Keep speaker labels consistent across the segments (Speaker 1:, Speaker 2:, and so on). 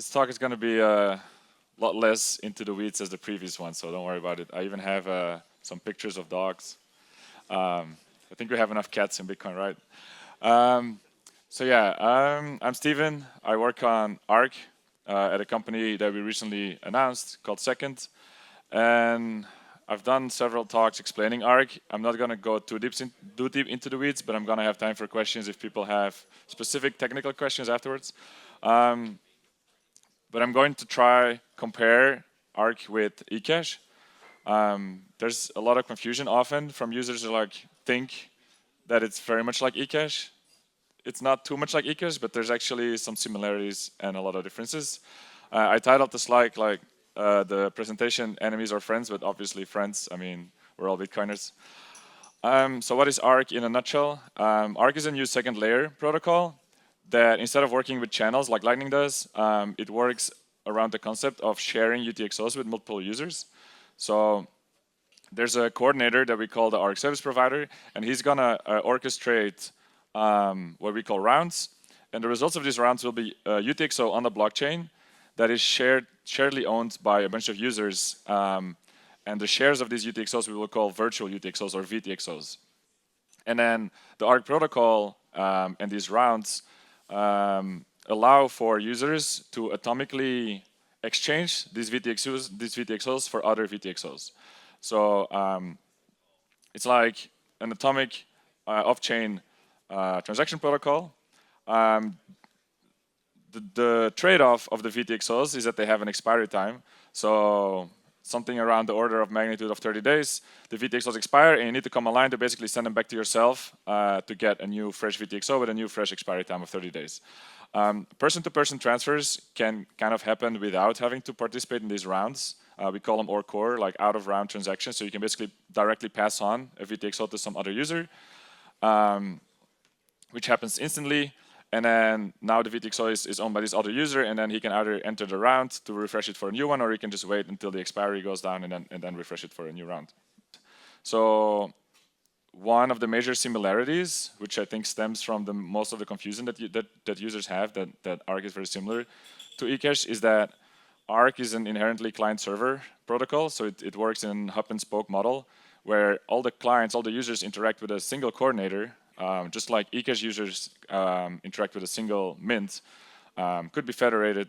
Speaker 1: This talk is going to be a lot less into the weeds as the previous one, so don't worry about it. I even have some pictures of dogs. I think we have enough cats in Bitcoin, right? I'm Steven. I work on ARC at a company that we recently announced called Second. And I've done several talks explaining ARC. I'm not going to go too deep into the weeds, but I'm going to have time for questions if people have specific technical questions afterwards. But I'm going to try compare ARC with ecash. There's a lot of confusion often from users who think that it's very much like ecash. It's not too much like ecash, but there's actually some similarities and a lot of differences. I titled the slide the presentation enemies or friends, but obviously friends. I mean, we're all Bitcoiners. So what is ARC in a nutshell? ARC is a new second layer protocol that instead of working with channels like Lightning does, it works around the concept of sharing UTXOs with multiple users. So there's a coordinator that we call the ARC service provider, and he's gonna orchestrate what we call rounds. And the results of these rounds will be a UTXO on the blockchain that is sharedly owned by a bunch of users. And the shares of these UTXOs we will call virtual UTXOs or VTXOs. And then the ARC protocol and these rounds allow for users to atomically exchange these VTXOs for other VTXOs. So it's like an atomic off-chain transaction protocol. The trade-off of the VTXOs is that they have an expiry time. So something around the order of magnitude of 30 days, the VTXOs expire and you need to come online to basically send them back to yourself to get a new fresh VTXO with a new fresh expiry time of 30 days. Person-to-person transfers can kind of happen without having to participate in these rounds. We call them OR-core, like out-of-round transactions. So you can basically directly pass on a VTXO to some other user, which happens instantly. And then now the VTXO is owned by this other user, and then he can either enter the round to refresh it for a new one, or he can just wait until the expiry goes down and then refresh it for a new round. So one of the major similarities, which I think stems from most of the confusion that users have, that ARC is very similar to ecash, is that ARC is an inherently client-server protocol. So it works in hub-and-spoke model, where all the clients, all the users interact with a single coordinator, just like ecash users interact with a single mint. Could be federated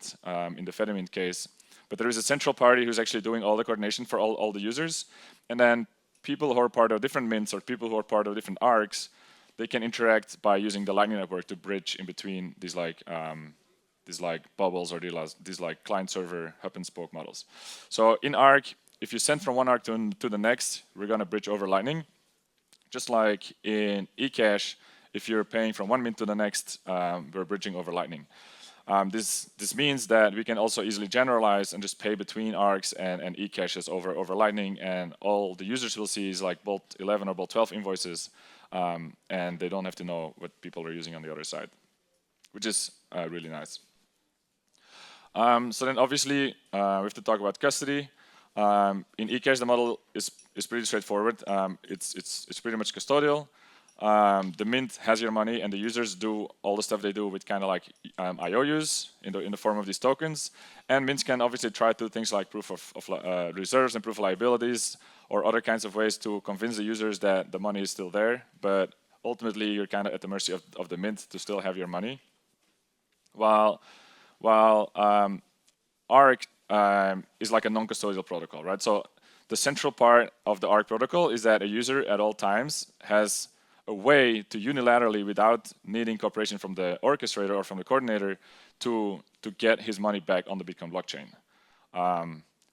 Speaker 1: in the fedimint case. But there is a central party who's actually doing all the coordination for all the users. And then people who are part of different mints or people who are part of different ARCs, they can interact by using the Lightning Network to bridge in between these bubbles or these client-server hub-and-spoke models. So in ARC, if you send from one ARC to the next, we're going to bridge over Lightning. Just like in ecash, if you're paying from one mint to the next, we're bridging over Lightning. This means that we can also easily generalize and just pay between ARCs and ecaches over Lightning, and all the users will see is like Bolt 11 or Bolt 12 invoices, and they don't have to know what people are using on the other side, which is really nice. So then obviously we have to talk about custody. In ecash, the model is pretty straightforward. It's pretty much custodial. The mint has your money, and the users do all the stuff they do with kind of like IOUs in the form of these tokens. And mints can obviously try to do things like proof of reserves and proof of liabilities, or other kinds of ways to convince the users that the money is still there. But ultimately, you're kind of at the mercy of the mint to still have your money. While ARC is like a non-custodial protocol, right? So the central part of the ARC protocol is that a user at all times has a way to unilaterally, without needing cooperation from the orchestrator or from the coordinator, to get his money back on the Bitcoin blockchain.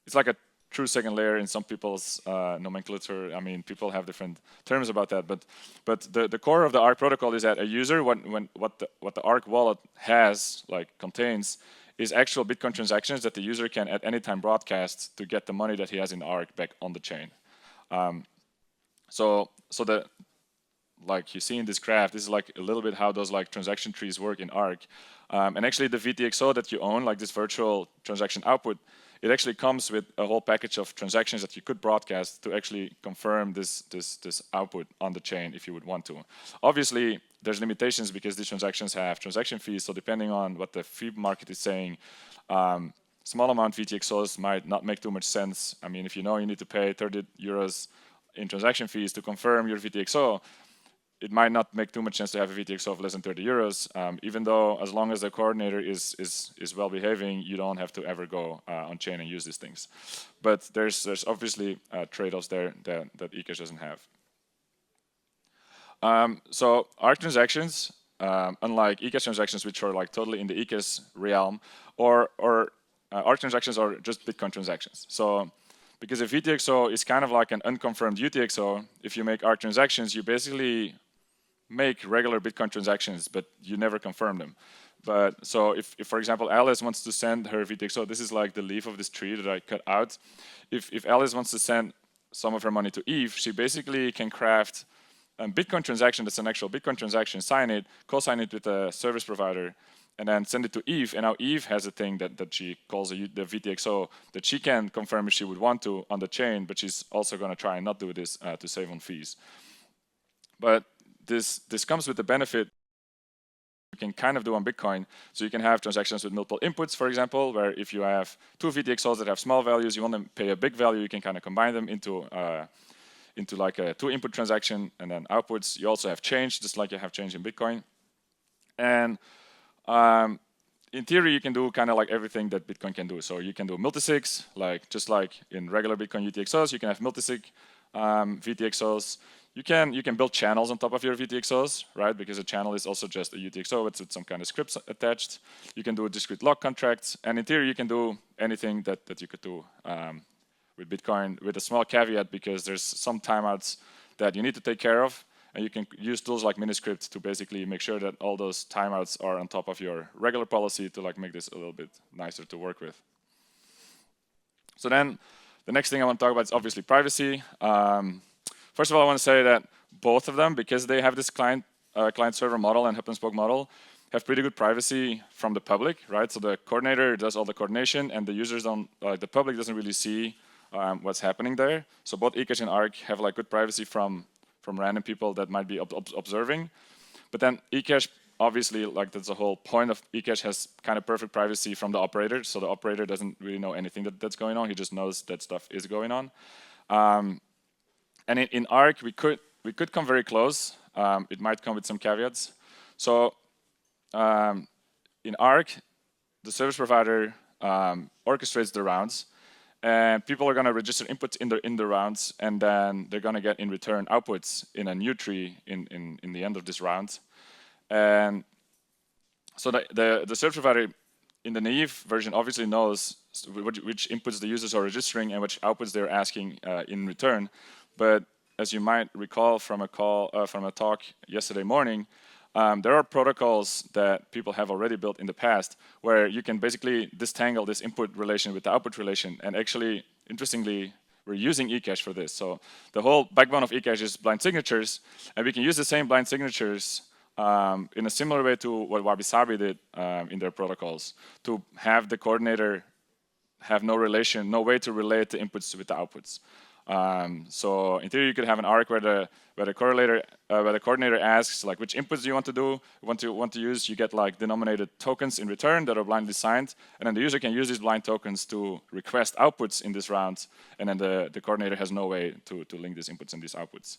Speaker 1: It's like a true second layer in some people's nomenclature. I mean, people have different terms about that, but the core of the ARC protocol is that a user, what the ARC wallet contains, is actual Bitcoin transactions that the user can at any time broadcast to get the money that he has in ARC back on the chain. So like you see in this graph, this is like a little bit how those transaction trees work in ARC. And actually the VTXO that you own, like this virtual transaction output, it actually comes with a whole package of transactions that you could broadcast to actually confirm this output on the chain if you would want to. Obviously, there's limitations because these transactions have transaction fees, so depending on what the fee market is saying, small amount VTXOs might not make too much sense. I mean, if you know you need to pay 30 euros in transaction fees to confirm your VTXO, it might not make too much sense to have a VTXO of less than 30 euros, even though as long as the coordinator is well behaving, you don't have to ever go on chain and use these things. But there's obviously trade-offs there that ecash doesn't have. So ARC transactions, unlike ecash transactions, which are like totally in the ecash realm, or ARC transactions are just Bitcoin transactions. So because a VTXO is kind of like an unconfirmed UTXO, if you make ARC transactions, you basically make regular Bitcoin transactions, but you never confirm them. But so if for example, Alice wants to send her VTXO, this is like the leaf of this tree that I cut out. If Alice wants to send some of her money to Eve, she basically can craft a Bitcoin transaction that's an actual Bitcoin transaction, sign it, co-sign it with a service provider, and then send it to Eve. And now Eve has a thing that she calls the VTXO that she can confirm if she would want to on the chain, but she's also going to try and not do this to save on fees. But this comes with the benefit you can kind of do on Bitcoin. So you can have transactions with multiple inputs, for example, where if you have two VTXOs that have small values, you want to pay a big value, you can kind of combine them into like a two-input transaction, and then outputs. You also have change, just like you have change in Bitcoin. And in theory, you can do kind of like everything that Bitcoin can do. So you can do multisigs, just like in regular Bitcoin UTXOs, you can have multisig VTXOs. You can build channels on top of your VTXOs, right? Because a channel is also just a UTXO with some kind of scripts attached. You can do discrete log contracts, and in theory, you can do anything that you could do with Bitcoin, with a small caveat, because there's some timeouts that you need to take care of, and you can use tools like Miniscript to basically make sure that all those timeouts are on top of your regular policy to like make this a little bit nicer to work with. So then, the next thing I want to talk about is obviously privacy. First of all, I want to say that both of them, because they have this client-server model and hub-and-spoke model, have pretty good privacy from the public, right? So the coordinator does all the coordination, and the users don't, the public doesn't really see what's happening there. So both ecash and ARC have like good privacy from random people that might be observing. But then ecash, obviously, like that's the whole point of ecash, has kind of perfect privacy from the operator. So the operator doesn't really know anything that's going on. He just knows that stuff is going on. And in ARC, we could come very close. It might come with some caveats. So in ARC, the service provider orchestrates the rounds, and people are going to register inputs in the rounds, and then they're going to get in return outputs in a new tree in the end of this round. And so the service provider in the naive version obviously knows which inputs the users are registering and which outputs they're asking in return. But as you might recall from a talk yesterday morning, there are protocols that people have already built in the past where you can basically disentangle this input relation with the output relation. And actually, interestingly, we're using ecash for this. So the whole backbone of ecash is blind signatures, and we can use the same blind signatures in a similar way to what Wabi Sabi did in their protocols, to have the coordinator have no way to relate the inputs with the outputs. So in theory, you could have an ARC where the coordinator asks like which inputs do you want to use. You get like denominated tokens in return that are blindly signed, and then the user can use these blind tokens to request outputs in this round, and then the coordinator has no way to link these inputs and these outputs.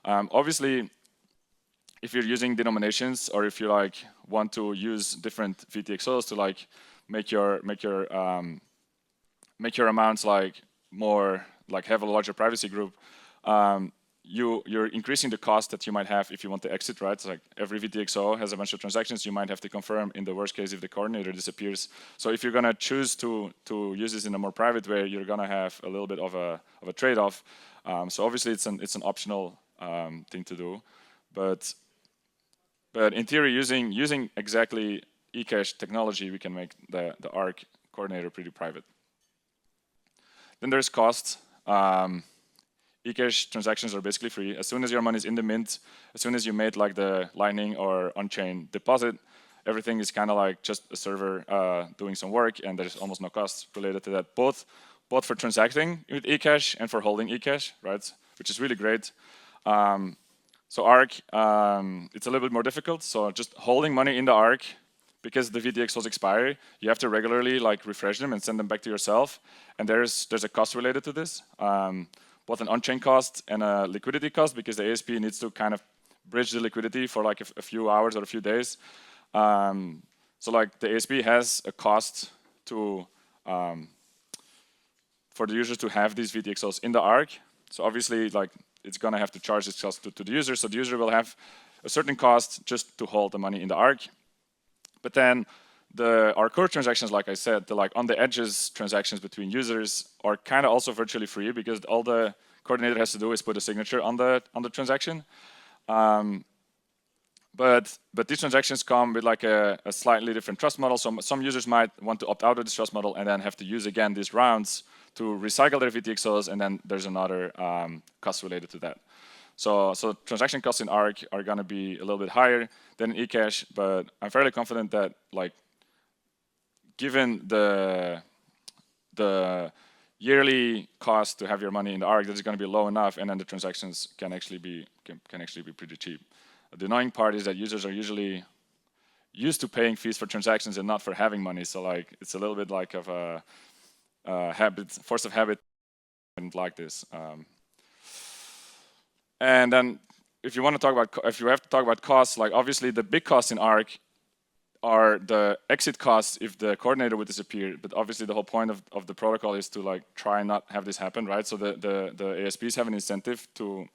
Speaker 1: Obviously, if you're using denominations, or if you like want to use different VTXOs to like make your amounts like more like have a larger privacy group, you're increasing the cost that you might have if you want to exit, right? So like every VTXO has a bunch of transactions you might have to confirm in the worst case if the coordinator disappears. So if you're gonna choose to use this in a more private way, you're gonna have a little bit of a trade-off. So obviously it's an optional thing to do, but in theory, using exactly ecash technology, we can make the ARC coordinator pretty private. Then there's cost. Ecash transactions are basically free. As soon as your money is in the mint, as soon as you made like the Lightning or on-chain deposit, everything is kind of like just a server doing some work, and there's almost no cost related to that, both for transacting with ecash and for holding ecash, right? Which is really great. So ARC, it's a little bit more difficult. So just holding money in the ARC, because the VTXOs expire, you have to regularly like refresh them and send them back to yourself. And there's a cost related to this, both an on-chain cost and a liquidity cost, because the ASP needs to kind of bridge the liquidity for like a few hours or a few days. So like the ASP has a cost to for the users to have these VTXOs in the ARC. So obviously, like it's gonna have to charge this cost to the user. So the user will have a certain cost just to hold the money in the ARC. But then our core transactions, like I said, the like on the edges transactions between users are kind of also virtually free, because all the coordinator has to do is put a signature on the transaction. But these transactions come with like a slightly different trust model. So some users might want to opt out of this trust model and then have to use again these rounds to recycle their VTXOs, and then there's another cost related to that. So transaction costs in ARC are going to be a little bit higher than in ecash, but I'm fairly confident that like given the yearly cost to have your money in the ARC, that is going to be low enough, and then the transactions can actually be pretty cheap. The annoying part is that users are usually used to paying fees for transactions and not for having money. So like it's a little bit like of a force of habit, and like this. And then if you have to talk about costs, like obviously the big costs in ARC are the exit costs if the coordinator would disappear. But obviously the whole point of the protocol is to like try and not have this happen, right? So the ASPs have an incentive to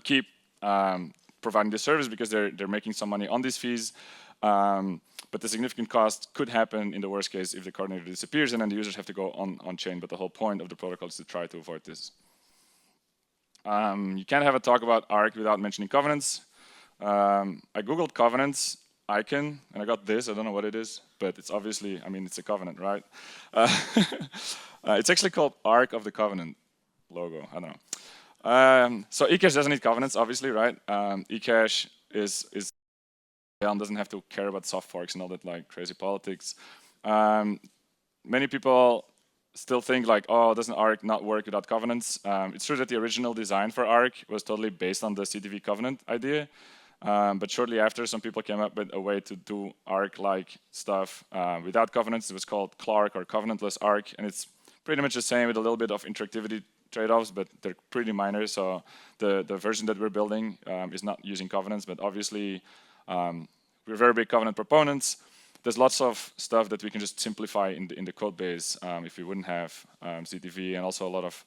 Speaker 1: keep providing this service, because they're making some money on these fees. But the significant cost could happen in the worst case if the coordinator disappears, and then the users have to go on chain. But the whole point of the protocol is to try to avoid this. You can't have a talk about ARC without mentioning covenants. I googled covenants icon and I got this. I don't know what it is, but it's obviously, I mean, it's a covenant, right? It's actually called Ark of the Covenant logo. I don't know. So ecash doesn't need covenants, obviously, right? Ecash is doesn't have to care about soft forks and all that like crazy politics. Many people still think like, oh, doesn't ARC not work without covenants? It's true that the original design for ARC was totally based on the CTV covenant idea. But shortly after, some people came up with a way to do ARC-like stuff without covenants. It was called Clark or covenantless ARC, and it's pretty much the same with a little bit of interactivity trade-offs, but they're pretty minor. So the version that we're building is not using covenants, but obviously we're very big covenant proponents. There's lots of stuff that we can just simplify in the code base if we wouldn't have CTV, and also a lot of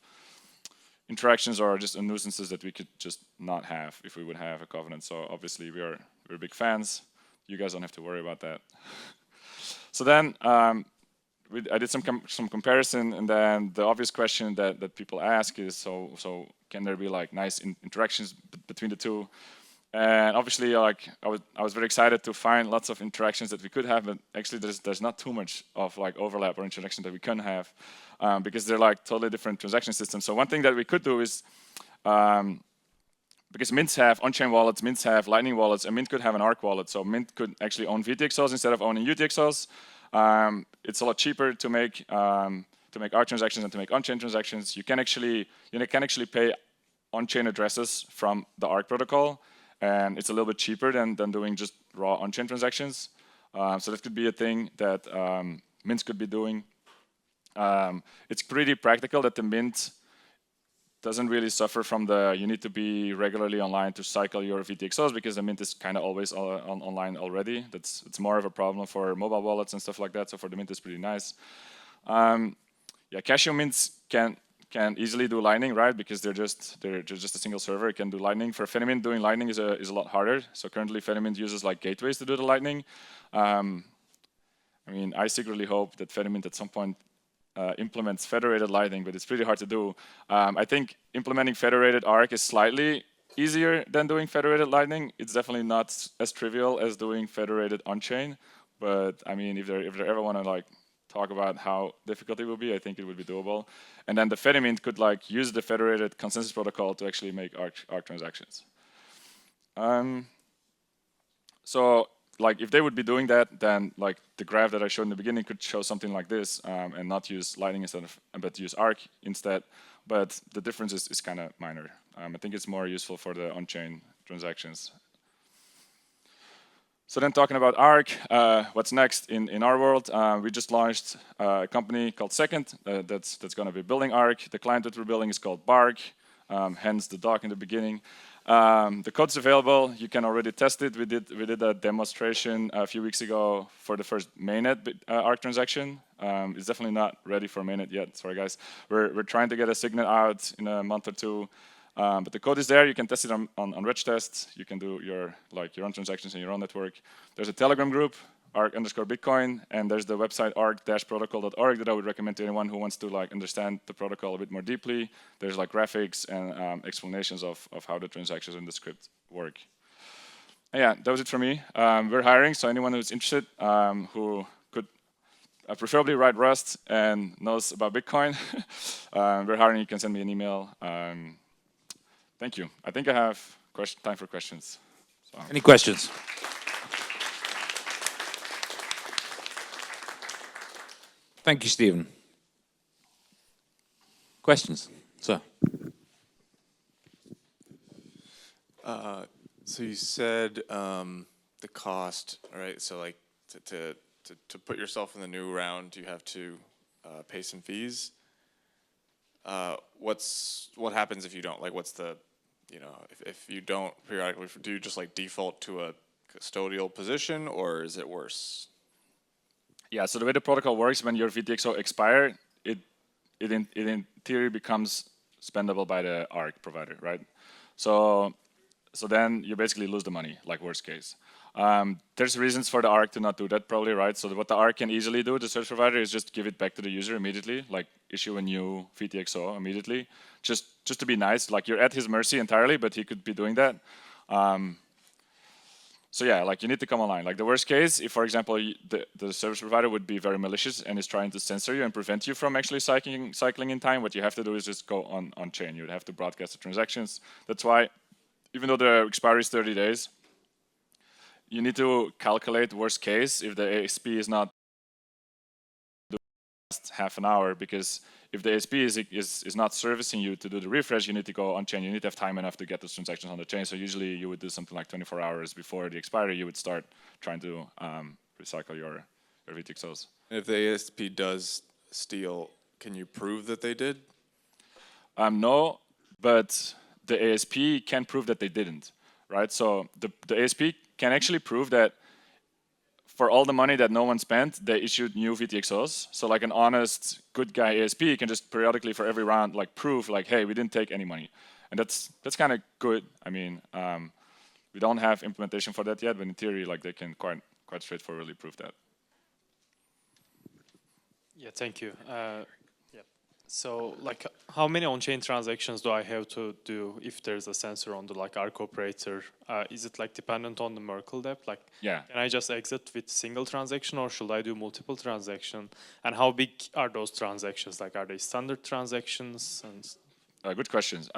Speaker 1: interactions or just nuisances that we could just not have if we would have a covenant. So obviously we're big fans. You guys don't have to worry about that. So then I did some comparison, and then the obvious question that people ask is, so can there be like nice interactions between the two? And obviously, like I was very excited to find lots of interactions that we could have, but actually there's not too much of like overlap or interaction that we can have, because they're like totally different transaction systems. So one thing that we could do is, because mints have on-chain wallets, mints have Lightning wallets, and Mint could have an ARC wallet. So Mint could actually own VTXOs instead of owning UTXOs. It's a lot cheaper to make ARC transactions than to make on-chain transactions. You can actually pay on-chain addresses from the ARC protocol, and it's a little bit cheaper than doing just raw on-chain transactions. So that could be a thing that mints could be doing. It's pretty practical that the mint doesn't really suffer from you need to be regularly online to cycle your VTXOs, because the mint is kind of always online already. It's more of a problem for mobile wallets and stuff like that. So for the mint, it's pretty nice. Yeah, Casio mints can easily do Lightning, right? Because they're just a single server. It can do Lightning. For Fedimint, doing Lightning is a lot harder. So currently, Fedimint uses like gateways to do the Lightning. I mean, I secretly hope that Fedimint at some point implements federated Lightning, but it's pretty hard to do. I think implementing federated ARC is slightly easier than doing federated Lightning. It's definitely not as trivial as doing federated on-chain. But I mean, if they ever want to like talk about how difficult it will be, I think it would be doable. And then the Fedimint could like use the federated consensus protocol to actually make ARC transactions. So like if they would be doing that, then like the graph that I showed in the beginning could show something like this, and not use Lightning instead of, but use Arc instead. But the difference is kind of minor. I think it's more useful for the on-chain transactions. So then talking about Arc, what's next in our world? We just launched a company called Second that's going to be building Arc. The client that we're building is called Bark, hence the doc in the beginning. The code's available. You can already test it. We did a demonstration a few weeks ago for the first mainnet Arc transaction. It's definitely not ready for mainnet yet. Sorry, guys. We're trying to get a signet out in a month or two. But the code is there. You can test it on Reg tests. You can do your own transactions in your own network. There's a Telegram group, arc_Bitcoin, and there's the website arc-protocol.org that I would recommend to anyone who wants to understand the protocol a bit more deeply. There's graphics and explanations of how the transactions in the script work. And yeah, that was it for me. We're hiring, so anyone who's interested who could preferably write Rust and knows about Bitcoin, we're hiring. You can send me an email. Thank you. I think I have time for questions. So.
Speaker 2: Any questions? Thank you, Stephen. Questions? Sir.
Speaker 3: So you said the cost, right? So like to put yourself in the new round, you have to pay some fees. What happens if you don't? Like, what's the, if you don't periodically, do you just default to a custodial position, or is it worse?
Speaker 1: Yeah. So the way the protocol works, when your VTXO expires, it in theory becomes spendable by the Arc provider, right? So then you basically lose the money, like worst case. There's reasons for the Arc to not do that probably, right? So what the Arc can easily do, the service provider, is just give it back to the user immediately, like issue a new VTXO immediately, just to be nice. Like you're at his mercy entirely, but he could be doing that. So yeah, you need to come online. Like the worst case, if for example the service provider would be very malicious and is trying to censor you and prevent you from actually cycling in time, what you have to do is just go on chain. You'd have to broadcast the transactions. That's why, even though the expiry is 30 days, you need to calculate worst case if the ASP is not half an hour, because if the ASP is not servicing you to do the refresh, you need to go on chain. You need to have time enough to get those transactions on the chain. So usually you would do something like 24 hours before the expiry. You would start trying to recycle your VTXOs.
Speaker 3: If the ASP does steal, can you prove that they did?
Speaker 1: No, but the ASP can prove that they didn't, right? So the ASP can actually prove that for all the money that no one spent, they issued new VTXOs. So like an honest, good guy ASP can just periodically for every round prove hey, we didn't take any money. And that's kind of good. I mean, we don't have implementation for that yet, but in theory, they can quite straightforwardly prove that.
Speaker 4: Yeah, thank you. So how many on-chain transactions do I have to do if there's a sensor on the Arc operator? Is it dependent on the Merkle depth?
Speaker 1: Yeah.
Speaker 4: Can I just exit with single transaction, or should I do multiple transactions? And how big are those transactions? Are they standard transactions? And
Speaker 1: good questions.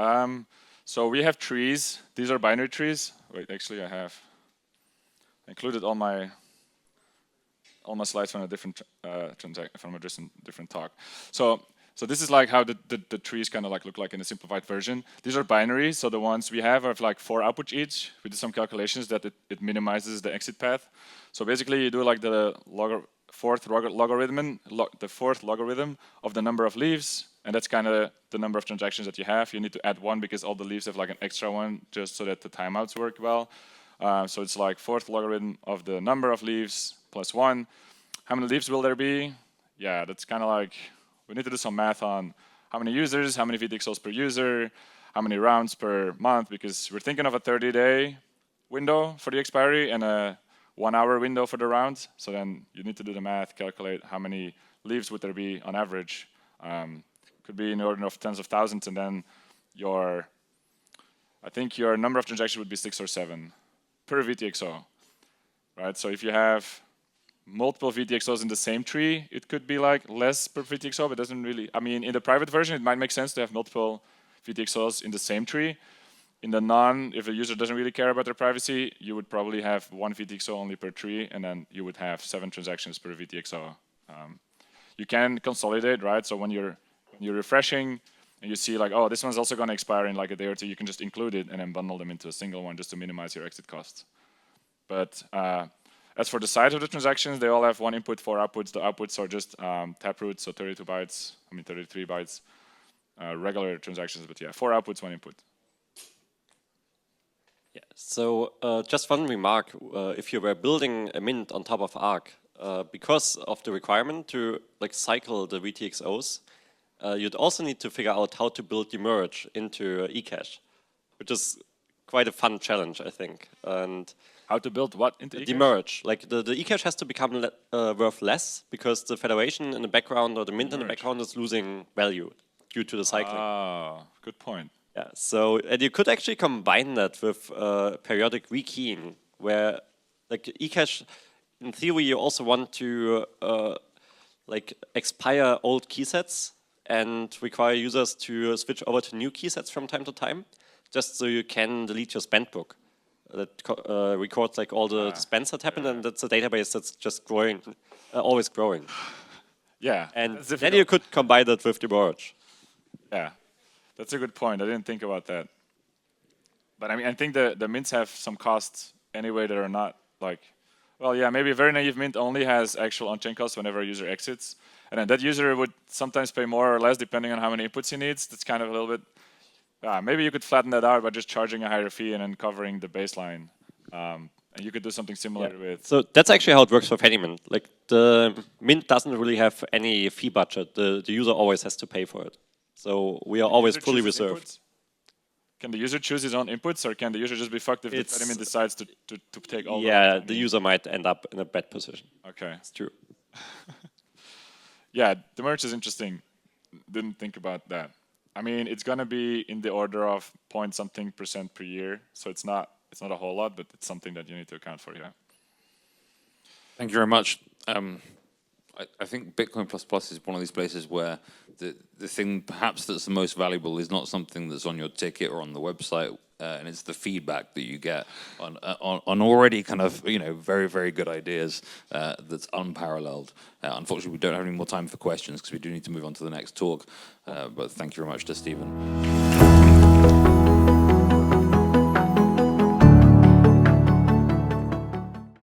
Speaker 1: So we have trees. These are binary trees. Wait, actually, I have included all my slides from a different different talk. So this is how the trees kind of look like in a simplified version. These are binaries, so the ones we have are 4 outputs each. We did some calculations that it minimizes the exit path. So basically you do the fourth logarithm of the number of leaves, and that's kind of the number of transactions that you have. You need to add 1 because all the leaves have an extra one just so that the timeouts work well. So it's fourth logarithm of the number of leaves plus 1. How many leaves will there be? Yeah, that's kind of we need to do some math on how many users, how many VTXOs per user, how many rounds per month, because we're thinking of a 30-day window for the expiry and a 1-hour window for the round. So then you need to do the math, calculate how many leaves would there be on average. Could be in the order of tens of thousands, and then I think your number of transactions would be 6 or 7 per VTXO, right? So if you have multiple VTXOs in the same tree, it could be less per VTXO, but it doesn't really, I mean, in the private version, it might make sense to have multiple VTXOs in the same tree. in the non, if a user doesn't really care about their privacy, you would probably have one VTXO only per tree, and then you would have 7 transactions per VTXO. You can consolidate, right? So when you're refreshing and you see like, oh, this one's also going to expire in like a day or two, you can just include it and then bundle them into a single one just to minimize your exit costs. But as for the size of the transactions, they all have one input, 4 outputs. The outputs are just taproot, so 32 bytes, 33 bytes, regular transactions, but yeah, 4 outputs, 1 input.
Speaker 5: Yeah. So just one remark: if you were building a mint on top of Arc, because of the requirement to like cycle the VTXOs, you'd also need to figure out how to build the merge into ecash, which is quite a fun challenge, I think. And
Speaker 1: how to build what into
Speaker 5: the
Speaker 1: ecash?
Speaker 5: merge, like the ecash has to become worth less because the federation in the background or the mint in the background is losing value due to the cycling.
Speaker 1: Ah, good point.
Speaker 5: Yeah, so and you could actually combine that with periodic rekeying, where like ecash, in theory, you also want to like expire old key sets and require users to switch over to new key sets from time to time, just so you can delete your spend book that records like all the spends that happened, and that's a database that's just growing, always growing.
Speaker 1: Yeah,
Speaker 5: and then you could combine that with the merge.
Speaker 1: Yeah. That's a good point. I didn't think about that. But I mean, I think the mints have some costs anyway that are not like, well, yeah, maybe a very naive mint only has actual on-chain costs whenever a user exits. And then that user would sometimes pay more or less depending on how many inputs he needs. That's kind of a little bit, maybe you could flatten that out by just charging a higher fee and then covering the baseline. And you could do something similar with...
Speaker 5: So that's actually how it works for any mint. Like the mint doesn't really have any fee budget. The user always has to pay for it. So we are always fully reserved.
Speaker 1: Can the user choose his own inputs, or can the user just be fucked if the Fedimint decides to take all?
Speaker 5: Yeah, the user might end up in a bad position.
Speaker 1: Okay,
Speaker 5: it's true.
Speaker 1: Yeah, the merge is interesting. Didn't think about that. I mean, it's gonna be in the order of point-something% per year, so it's not a whole lot, but it's something that you need to account for. Yeah.
Speaker 2: Thank you very much. I think Bitcoin++ is one of these places where the thing perhaps that's the most valuable is not something that's on your ticket or on the website, and it's the feedback that you get on already kind of very, very good ideas that's unparalleled. Unfortunately, we don't have any more time for questions because we do need to move on to the next talk. But thank you very much to Stephen.